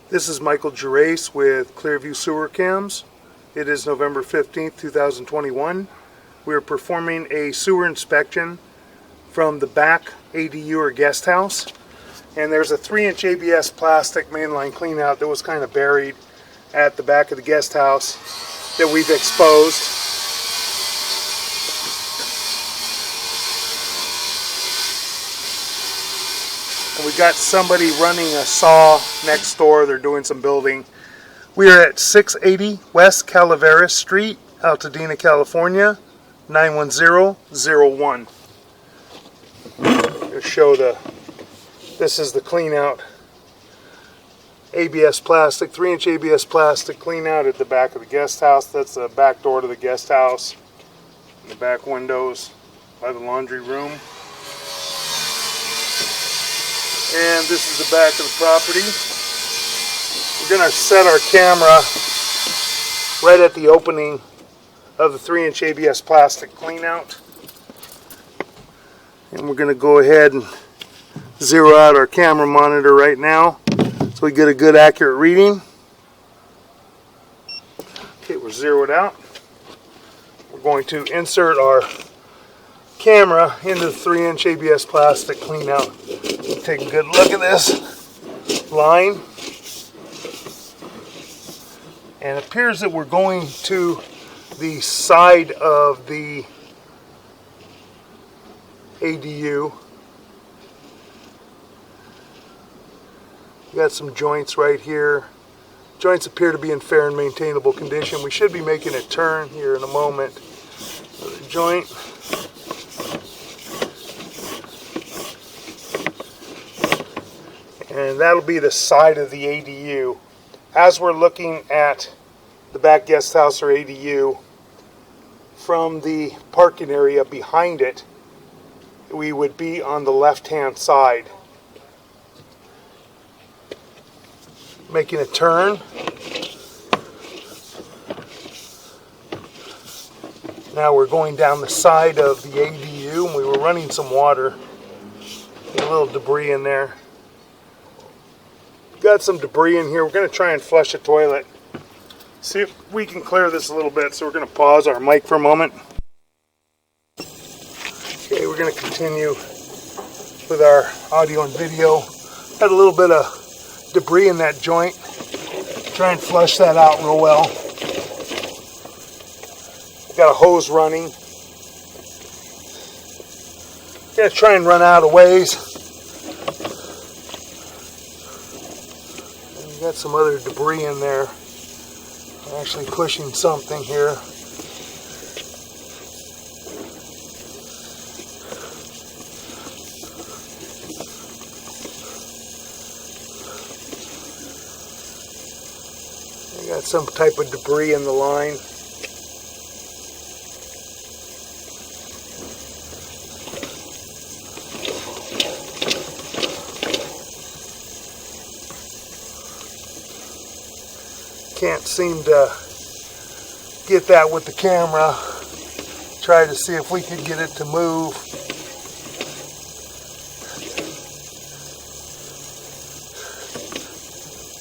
This is Michael Gerace with Clearview Sewer Cams. It is November 15th, 2021. We are performing a sewer inspection from the back ADU or guest house. And there's a 3-inch ABS plastic mainline cleanout that was kind of buried at the back of the guest house that we've exposed. And we got somebody running a saw next door. They're doing some building. We are at 680 West Calaveras Street, Altadena, California, 91001. I'll show this is the clean out ABS plastic, 3-inch ABS plastic clean out at the back of the guest house. That's the back door to the guest house. And the back windows by the laundry room. And this is the back of the property. We're going to set our camera right at the opening of the 3-inch ABS plastic cleanout. And we're going to go ahead and zero out our camera monitor right now so we get a good accurate reading. Okay, we're zeroed out. We're going to insert our camera into the 3-inch ABS plastic cleanout. Take a good look at this line. And it appears that we're going to the side of the ADU. We got some joints right here. Joints appear to be in fair and maintainable condition. We should be making a turn here in a moment. Another joint. And that'll be the side of the ADU. As we're looking at the back guest house or ADU, from the parking area behind it, we would be on the left-hand side. Making a turn. Now we're going down the side of the ADU, and we were running some water. A little debris in there. Got some debris in here. We're going to try and flush a toilet. See if we can clear this a little bit. So we're going to pause our mic for a moment. Okay, we're going to continue with our audio and video. Had a little bit of debris in that joint. Try and flush that out real well. Got a hose running. Gonna try and run out of ways. Got some other debris in there. I'm actually pushing something here. I got some type of debris in the line. Can't seem to get that with the camera. Try to see if we could get it to move.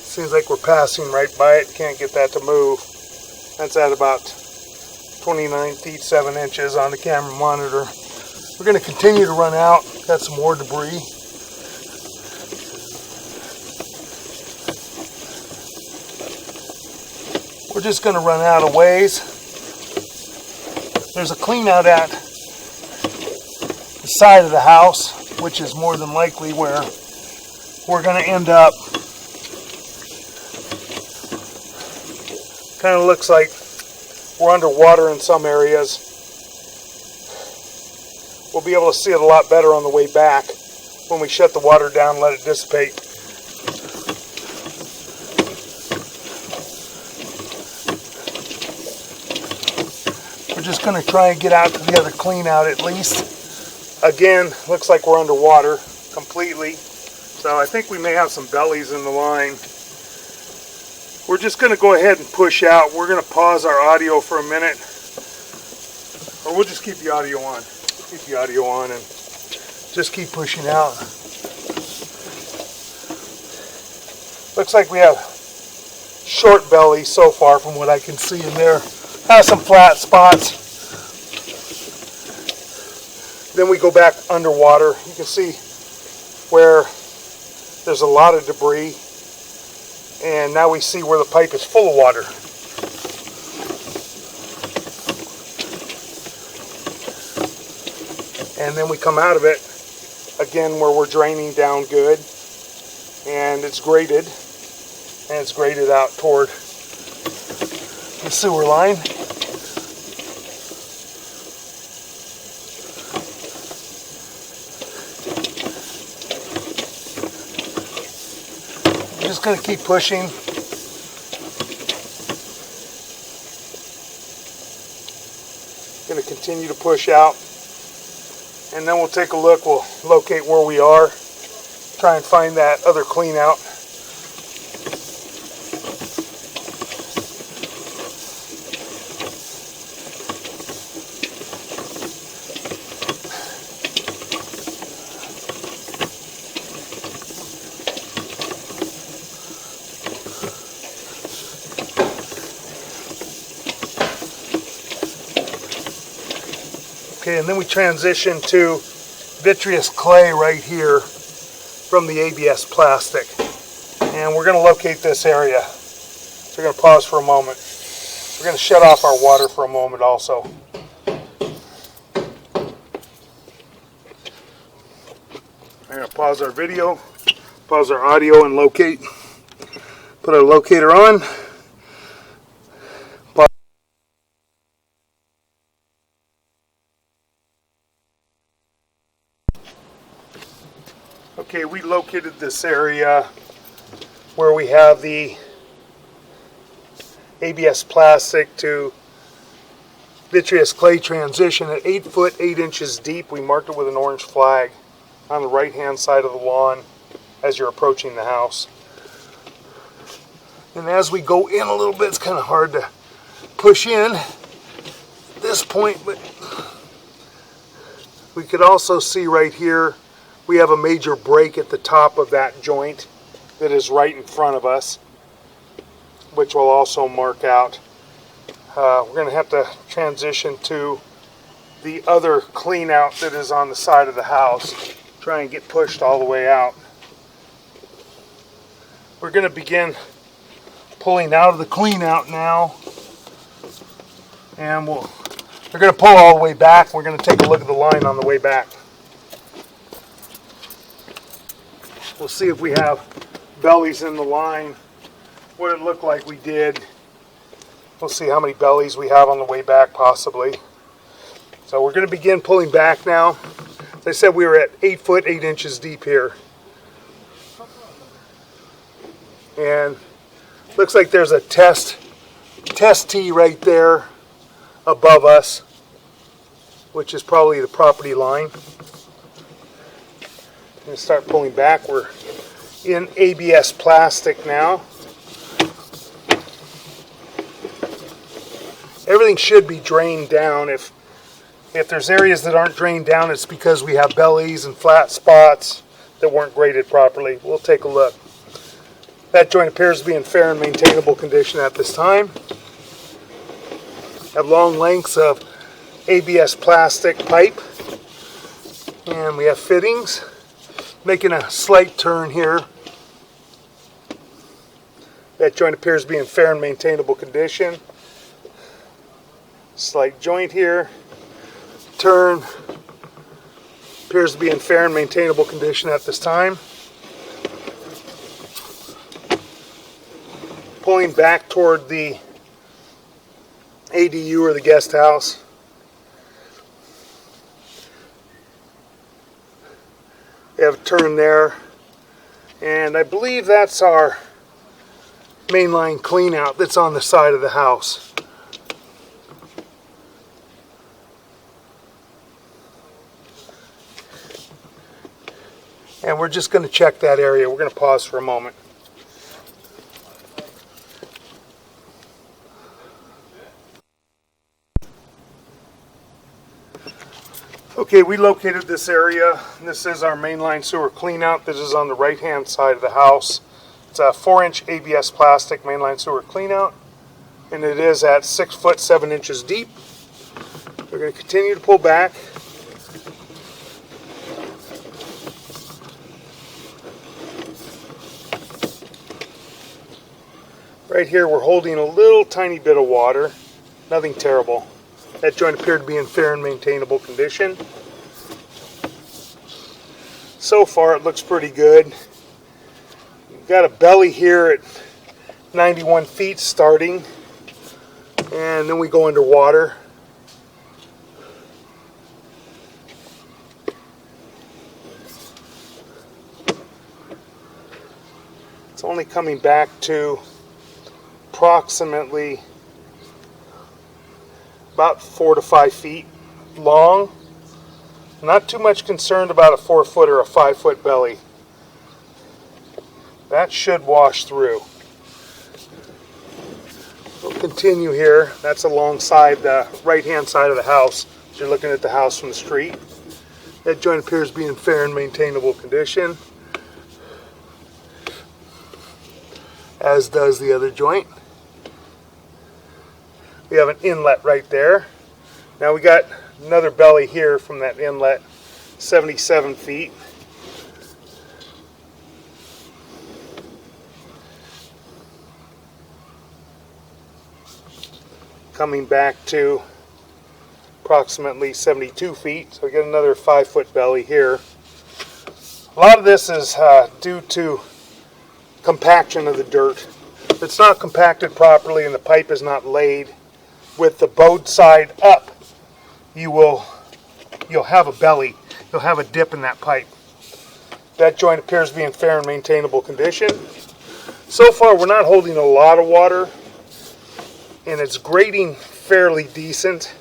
Seems like we're passing right by it. Can't get that to move. That's at about 29 feet 7 inches on the camera monitor. We're going to continue to run out. Got some more debris. We're just going to run out of ways. There's a clean out at the side of the house, which is more than likely where we're going to end up. Kind of looks like we're underwater in some areas. We'll be able to see it a lot better on the way back when we shut the water down and let it dissipate. Just going to try and get out to the other clean out at least. Again, looks like we're underwater completely. So I think we may have some bellies in the line. We're just going to go ahead and push out. We're going to pause our audio for a minute. Or we'll just keep the audio on. Keep the audio on and just keep pushing out. Looks like we have short belly so far from what I can see in there. Has some flat spots. Then we go back underwater. You can see where there's a lot of debris. And now we see where the pipe is full of water. And then we come out of it again where we're draining down good. And it's graded. And it's graded out toward the sewer line. I'm just going to keep pushing. Going to continue to push out. And then we'll take a look. We'll locate where we are. Try and find that other clean out. Okay, and then we transition to vitreous clay right here from the ABS plastic. And we're going to locate this area. So we're going to pause for a moment. We're going to shut off our water for a moment also. We're going to pause our video, pause our audio and locate. Put our locator on. Okay, we located this area where we have the ABS plastic to vitreous clay transition at 8 foot 8 inches deep. We marked it with an orange flag on the right hand side of the lawn as you're approaching the house. And as we go in a little bit, it's kind of hard to push in at this point, but we could also see right here we have a major break at the top of that joint that is right in front of us, which will also mark out. We're going to have to transition to the other clean out that is on the side of the house. Try and get pushed all the way out. We're going to begin pulling out of the clean out now. And we're going to pull all the way back. We're going to take a look at the line on the way back. We'll see if we have bellies in the line, what it looked like we did. We'll see how many bellies we have on the way back possibly. So we're going to begin pulling back now. As I said, we were at 8 foot 8 inches deep here. And looks like there's a test tee right there above us, which is probably the property line. I'm going to start pulling back. We're in ABS plastic now. Everything should be drained down. If there's areas that aren't drained down, it's because we have bellies and flat spots that weren't graded properly. We'll take a look. That joint appears to be in fair and maintainable condition at this time. Have long lengths of ABS plastic pipe. And we have fittings. Making a slight turn here. That joint appears to be in fair and maintainable condition. Slight joint here. Turn. Appears to be in fair and maintainable condition at this time. Pulling back toward the ADU or the guest house. We have a turn there, and I believe that's our mainline clean out that's on the side of the house. and we're just going to check that area. We're going to pause for a moment. Okay, we located this area. This is our mainline sewer cleanout. This is on the right-hand side of the house. It's a 4-inch ABS plastic mainline sewer cleanout, and it is at 6 foot 7 inches deep. We're going to continue to pull back. Right here we're holding a little tiny bit of water, nothing terrible. That joint appeared to be in fair and maintainable condition. So far it looks pretty good. We've got a belly here at 91 feet starting, and then we go underwater. It's only coming back to approximately about 4 to 5 feet long. Not too much concerned about a 4 foot or a 5 foot belly. That should wash through. We'll continue here. That's alongside the right hand side of the house. So you're looking at the house from the street. That joint appears to be in fair and maintainable condition, as does the other joint. We have an inlet right there. Now we got another belly here from that inlet, 77 feet. Coming back to approximately 72 feet. So we get another 5 foot belly here. A lot of this is due to compaction of the dirt. If it's not compacted properly and the pipe is not laid with the bowed side up, you'll have a belly. You'll have a dip in that pipe. That joint appears to be in fair and maintainable condition. So far we're not holding a lot of water, and it's grading fairly decent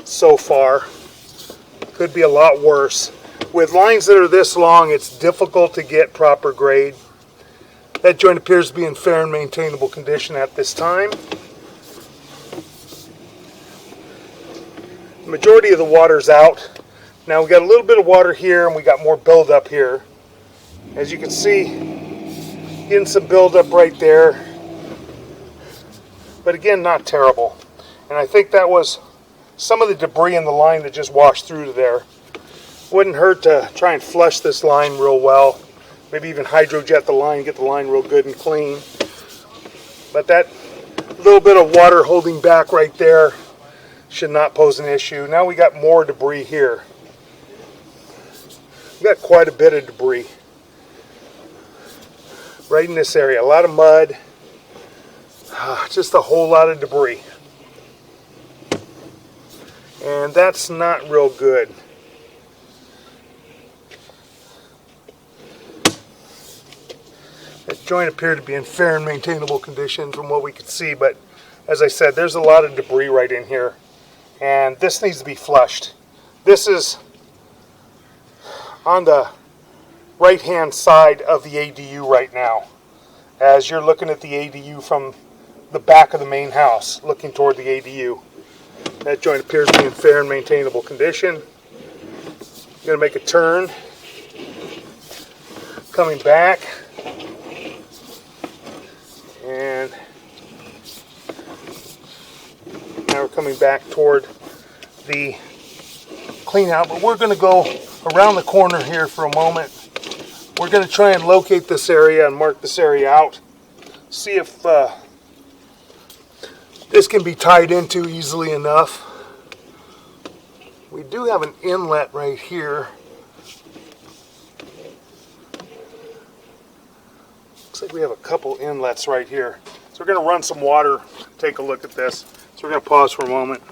so far. Could be a lot worse. With lines that are this long, it's difficult to get proper grade. That joint appears to be in fair and maintainable condition at this time. The majority of the water's out. Now we got a little bit of water here, and we got more buildup here. As you can see, getting some buildup right there. But again, not terrible. And I think that was some of the debris in the line that just washed through to there. Wouldn't hurt to try and flush this line real well. Maybe even hydrojet the line, get the line real good and clean. But that little bit of water holding back right there should not pose an issue. Now we got more debris here. We got quite a bit of debris right in this area. A lot of mud, just a whole lot of debris. And that's not real good. That joint appeared to be in fair and maintainable condition from what we could see, but as I said, there's a lot of debris right in here, and this needs to be flushed. This is on the right hand side of the ADU right now, as you're looking at the ADU from the back of the main house, looking toward the ADU. That joint appears to be in fair and maintainable condition. I'm going to make a turn, coming back, and now we're coming back toward the clean out, but we're going to go around the corner here for a moment. We're going to try and locate this area and mark this area out, see if this can be tied into easily enough. We do have an inlet right here. Looks like we have a couple inlets right here. So we're going to run some water, take a look at this. So we're going to pause for a moment.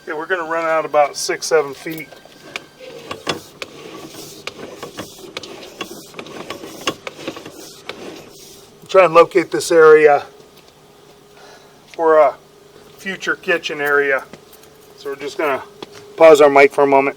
Okay, we're going to run out about 6-7 feet. Try and locate this area for a future kitchen area. So we're just going to pause our mic for a moment.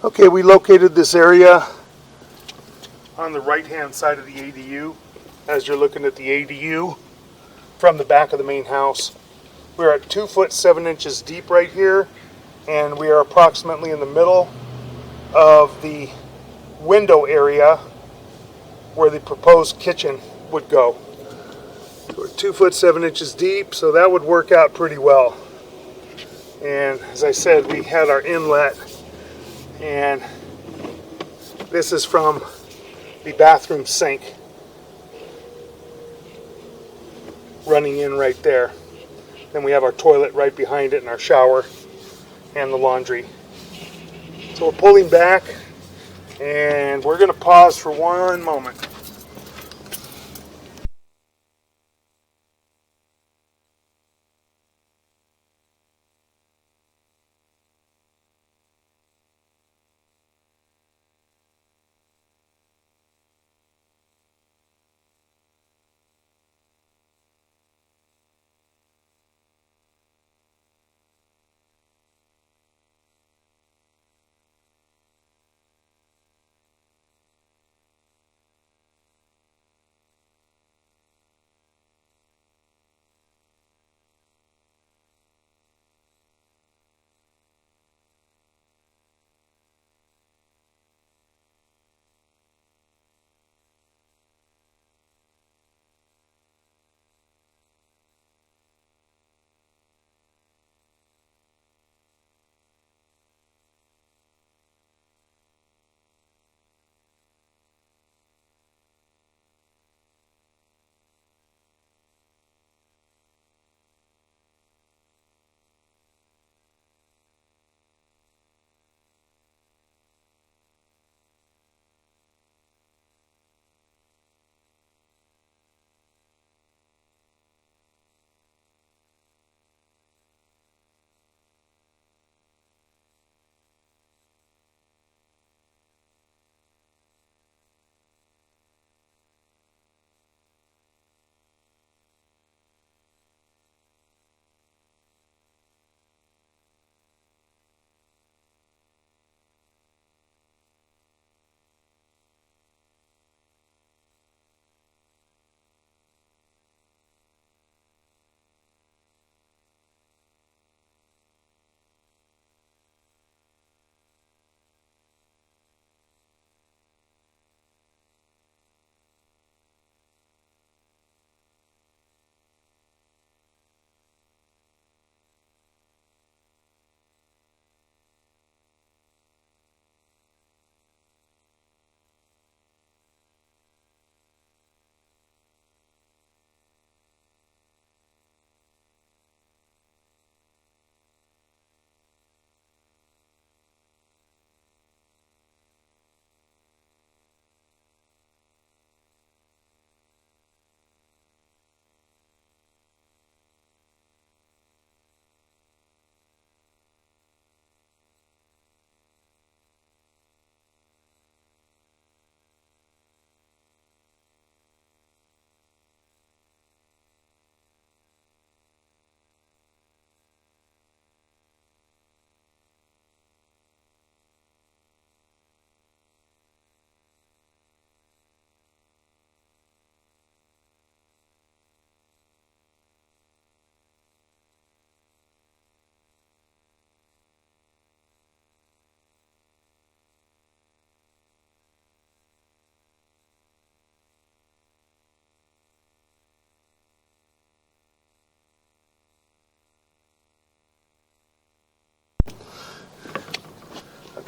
Okay, we located this area on the right-hand side of the ADU, as you're looking at the ADU from the back of the main house. We're at 2 foot 7 inches deep right here, and we are approximately in the middle of the window area where the proposed kitchen would go. So we're 2 foot 7 inches deep, so that would work out pretty well. And as I said, we had our inlet, and this is from the bathroom sink running in right there. Then we have our toilet right behind it, and our shower and the laundry. So we're pulling back, and we're going to pause for one moment.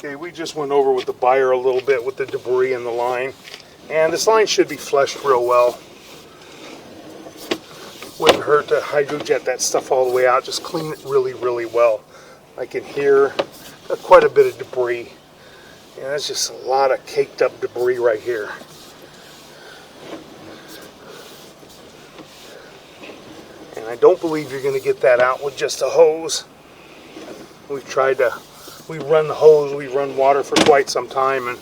Okay, we just went over with the buyer a little bit with the debris in the line, and this line should be flushed real well. Wouldn't hurt to hydrojet that stuff all the way out. Just clean it really, really well. I can hear quite a bit of debris. Yeah, that's just a lot of caked up debris right here. And I don't believe you're going to get that out with just a hose. We've run the hose, we've run water for quite some time and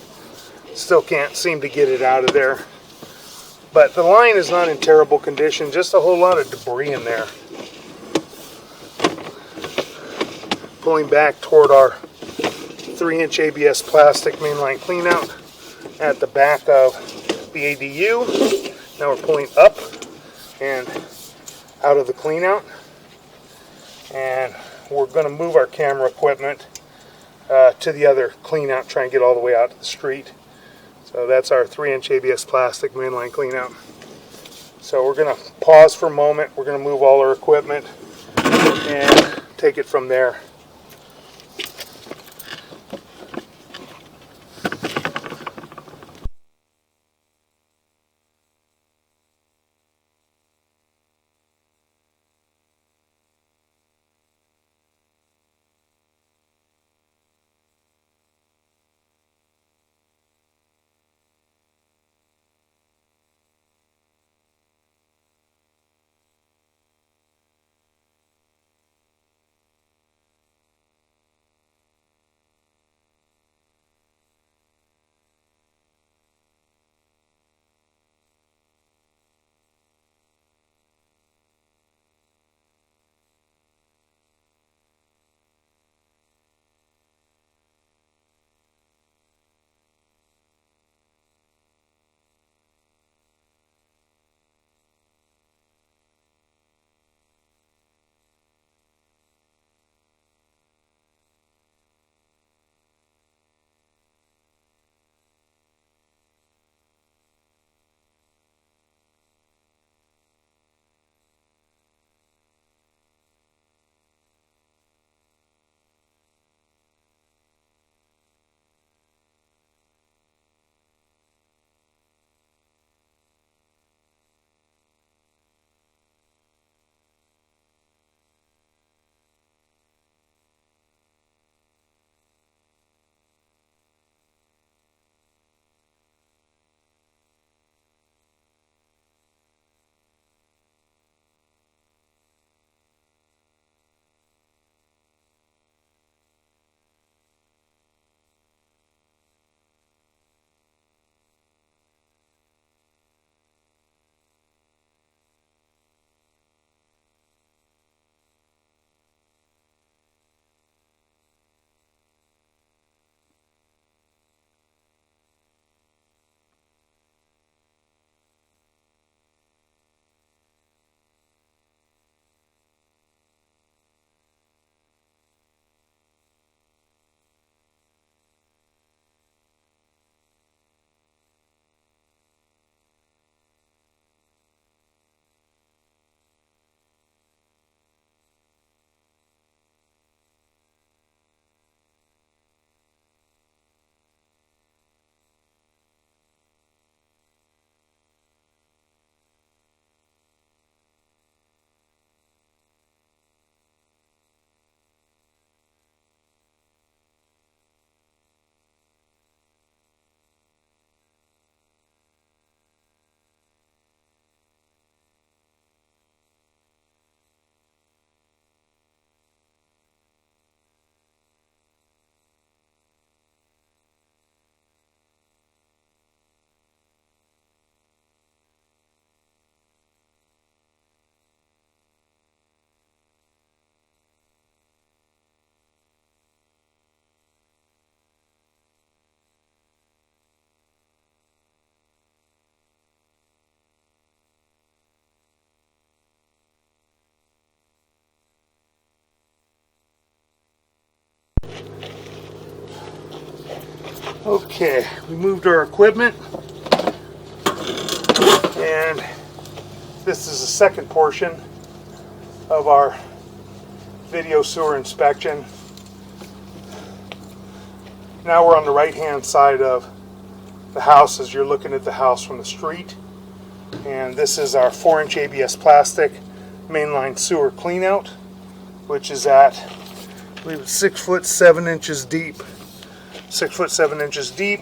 still can't seem to get it out of there. But the line is not in terrible condition, just a whole lot of debris in there. Pulling back toward our 3-inch ABS plastic mainline cleanout at the back of the ADU. Now we're pulling up and out of the cleanout, and we're going to move our camera equipment to the other cleanout, try and get all the way out to the street. So that's our 3-inch ABS plastic mainline cleanout. So we're going to pause for a moment. We're going to move all our equipment and take it from there. Okay, we moved our equipment, and this is the second portion of our video sewer inspection. Now we're on the right hand side of the house as you're looking at the house from the street. And this is our 4-inch ABS plastic mainline sewer cleanout, which is at, I believe it's 6 foot 7 inches deep. 6 foot 7 inches deep.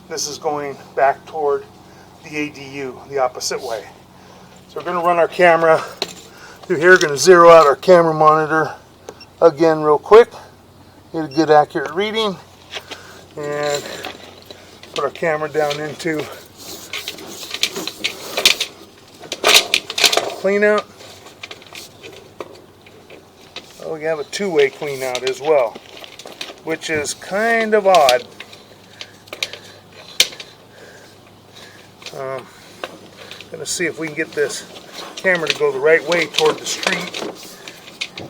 This is going back toward the ADU, the opposite way. So we're going to run our camera through here. We're going to zero out our camera monitor again real quick. Get a good accurate reading. And put our camera down into clean out. Oh, we have a two-way clean out as well, which is kind of odd. Gonna see if we can get this camera to go the right way toward the street,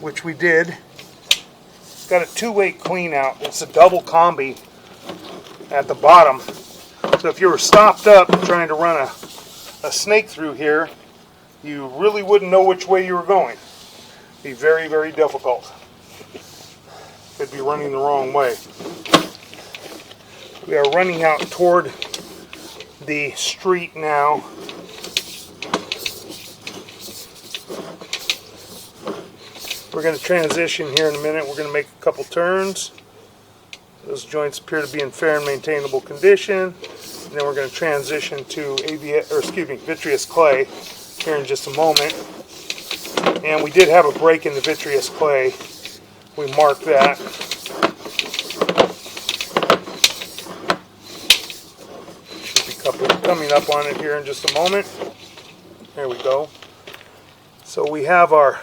which we did. It's got a two-way clean out. It's a double combi at the bottom. So if you were stopped up trying to run a snake through here, you really wouldn't know which way you were going. It'd be very, very difficult. Could be running the wrong way. We are running out toward the street now. We're going to transition here in a minute. We're going to make a couple turns. Those joints appear to be in fair and maintainable condition. And then we're going to transition to vitreous clay here in just a moment. And we did have a break in the vitreous clay. We marked that. Should be coming up on it here in just a moment. There we go. So we have our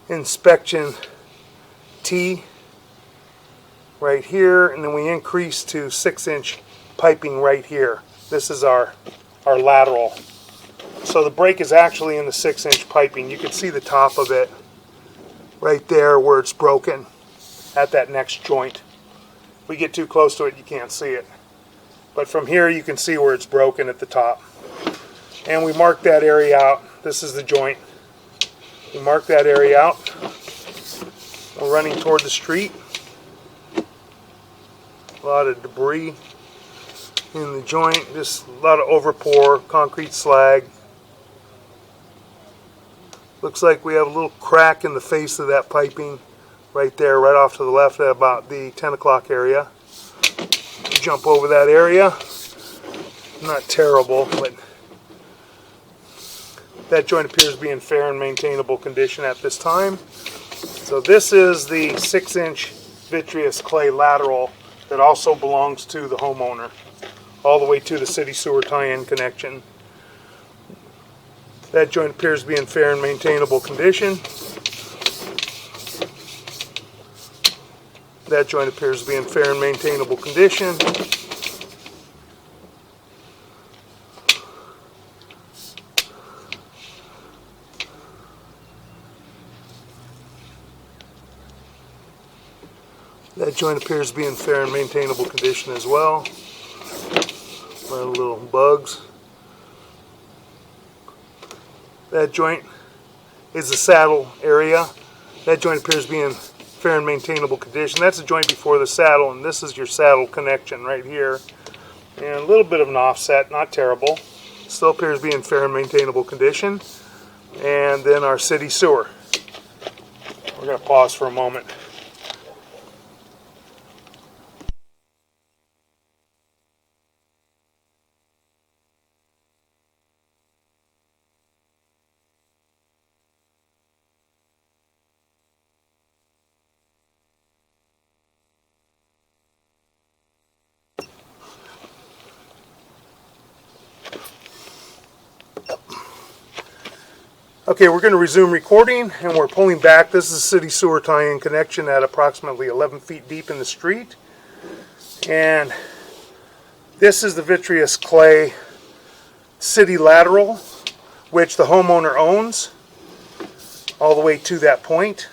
inspection T right here, and then we increase to 6-inch piping right here. This is our lateral. So the break is actually in the 6-inch piping. You can see the top of it right there where it's broken at that next joint. If we get too close to it, you can't see it. But from here you can see where it's broken at the top. And we marked that area out. This is the joint. We mark that area out. We're running toward the street. A lot of debris in the joint. Just a lot of overpour, concrete slag. Looks like we have a little crack in the face of that piping right there, right off to the left at about the 10 o'clock area. Jump over that area. Not terrible, but that joint appears to be in fair and maintainable condition at this time. So this is the 6-inch vitreous clay lateral that also belongs to the homeowner, all the way to the city sewer tie-in connection. That joint appears to be in fair and maintainable condition. That joint appears to be in fair and maintainable condition. That joint appears to be in fair and maintainable condition as well. A lot of little bugs. That joint is the saddle area. That joint appears to be in fair and maintainable condition. That's the joint before the saddle, and this is your saddle connection right here. And a little bit of an offset, not terrible. Still appears to be in fair and maintainable condition. And then our city sewer. We're going to pause for a moment. Okay, we're going to resume recording, and we're pulling back. This is a city sewer tie-in connection at approximately 11 feet deep in the street. And this is the vitreous clay city lateral, which the homeowner owns all the way to that point.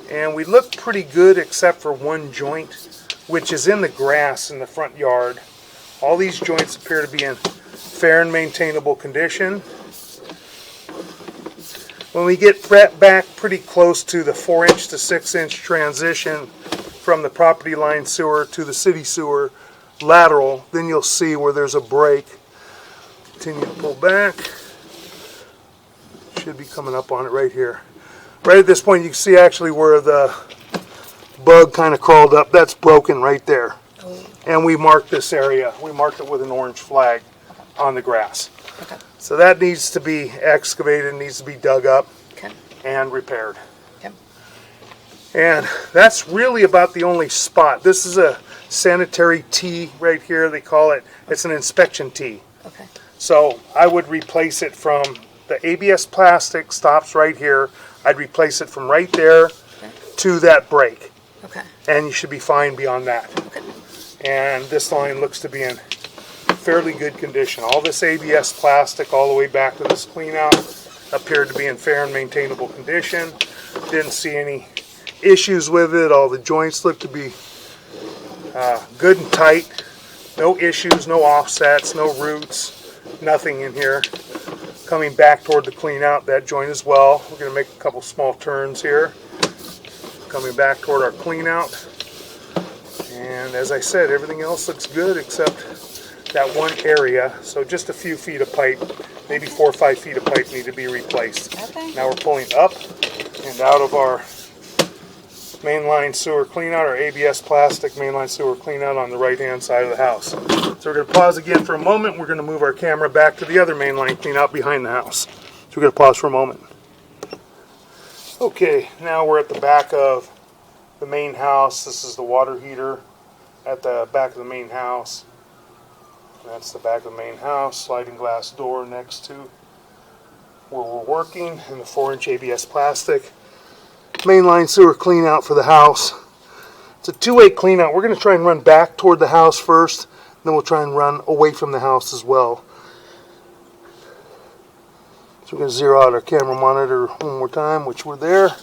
And we look pretty good except for one joint, which is in the grass in the front yard. All these joints appear to be in fair and maintainable condition. When we get back pretty close to the 4-inch to 6-inch transition from the property line sewer to the city sewer lateral, then you'll see where there's a break. Continue to pull back. Should be coming up on it right here. Right at this point, you can see actually where the bug kind of crawled up. That's broken right there. And we marked this area. We marked it with an orange flag on the grass. Okay. So that needs to be excavated, needs to be dug up and repaired. Okay. And that's really about the only spot. This is a sanitary tee right here, they call it. It's an inspection tee. Okay. So I would replace it from the ABS plastic stops right here. I'd replace it from right there to that break. Okay. And you should be fine beyond that. Okay. And this line looks to be in fairly good condition. All this ABS plastic all the way back to this clean out appeared to be in fair and maintainable condition. Didn't see any issues with it. All the joints look to be good and tight. No issues, no offsets, no roots, nothing in here. Coming back toward the clean out, that joint as well. We're going to make a couple small turns here. Coming back toward our clean out. And as I said, everything else looks good except that one area. So just a few feet of pipe, maybe 4 or 5 feet of pipe need to be replaced. Okay. Now we're pulling up and out of our mainline sewer cleanout, our ABS plastic mainline sewer cleanout on the right hand side of the house. So we're going to pause again for a moment. We're going to move our camera back to the other mainline cleanout behind the house. So we're going to pause for a moment. Okay, now we're at the back of the main house. This is the water heater at the back of the main house. That's the back of the main house. Sliding glass door next to where we're working, and the 4-inch ABS plastic. Mainline sewer clean out for the house. It's a two-way clean out. We're going to try and run back toward the house first, then we'll try and run away from the house as well. So we're going to zero out our camera monitor one more time, which we're there.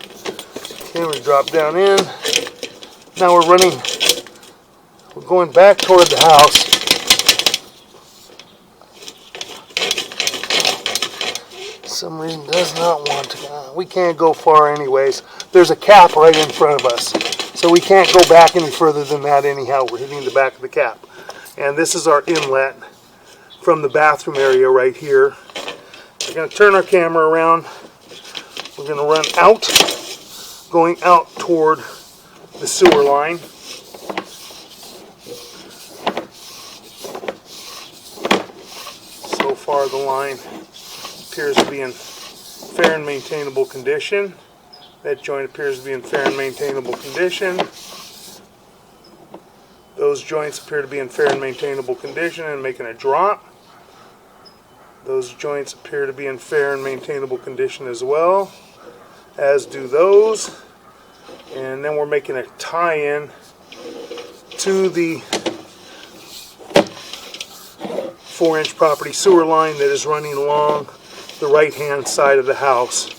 Okay, we drop down in. Now we're going back toward the house. Some reason does not want to. We can't go far anyways. There's a cap right in front of us, so we can't go back any further than that anyhow. We're hitting the back of the cap. And this is our inlet from the bathroom area right here. We're going to turn our camera around. We're going to run out, going out toward the sewer line. So far the line appears to be in fair and maintainable condition. That joint appears to be in fair and maintainable condition. Those joints appear to be in fair and maintainable condition and making a drop. Those joints appear to be in fair and maintainable condition as well, as do those. And then we're making a tie-in to the 4-inch property sewer line that is running along the right-hand side of the house.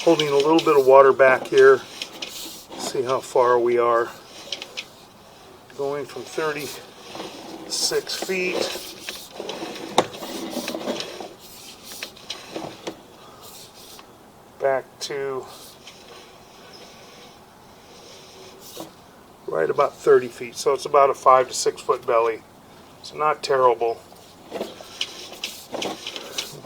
Holding a little bit of water back here. See how far we are. Going from 36 feet. Back to right about 30 feet. So it's about a 5 to 6 foot belly. So not terrible.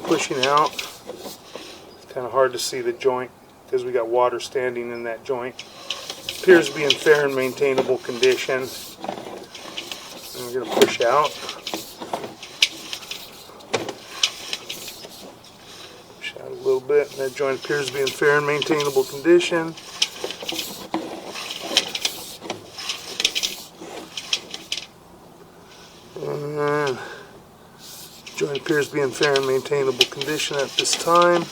Pushing out. It's kind of hard to see the joint because we got water standing in that joint. Appears to be in fair and maintainable condition. And we're going to push out. Push out a little bit. And that joint appears to be in fair and maintainable condition. And joint appears to be in fair and maintainable condition at this time.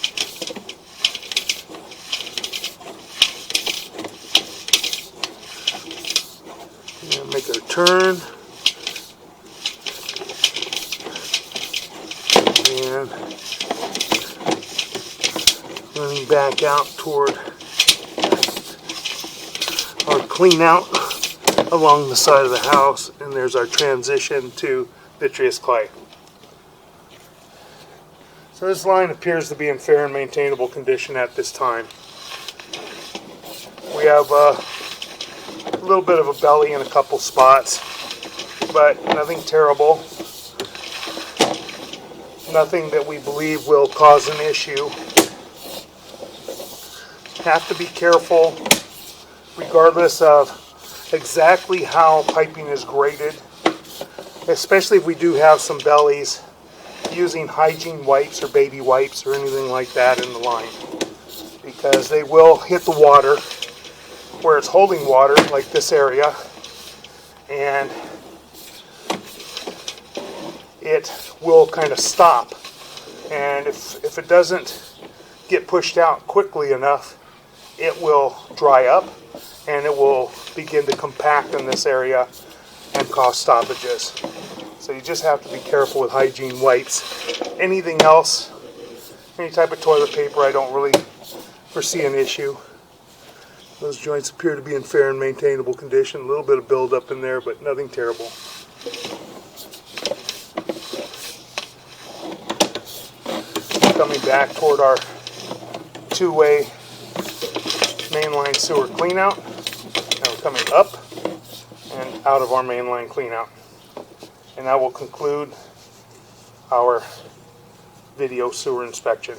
And make our turn. And running back out toward our clean out along the side of the house, and there's our transition to vitreous clay. So this line appears to be in fair and maintainable condition at this time. We have a little bit of a belly in a couple spots, but nothing terrible. Nothing that we believe will cause an issue. Have to be careful regardless of exactly how piping is graded, especially if we do have some bellies, using hygiene wipes or baby wipes or anything like that in the line, because they will hit the water where it's holding water, like this area, and it will kind of stop. And if it doesn't get pushed out quickly enough, it will dry up and it will begin to compact in this area and cause stoppages. So you just have to be careful with hygiene wipes. Anything else, any type of toilet paper, I don't really foresee an issue. Those joints appear to be in fair and maintainable condition. A little bit of buildup in there, but nothing terrible. Coming back toward our two-way mainline sewer cleanout. Now we're coming up and out of our mainline cleanout. And that will conclude our video sewer inspection.